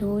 2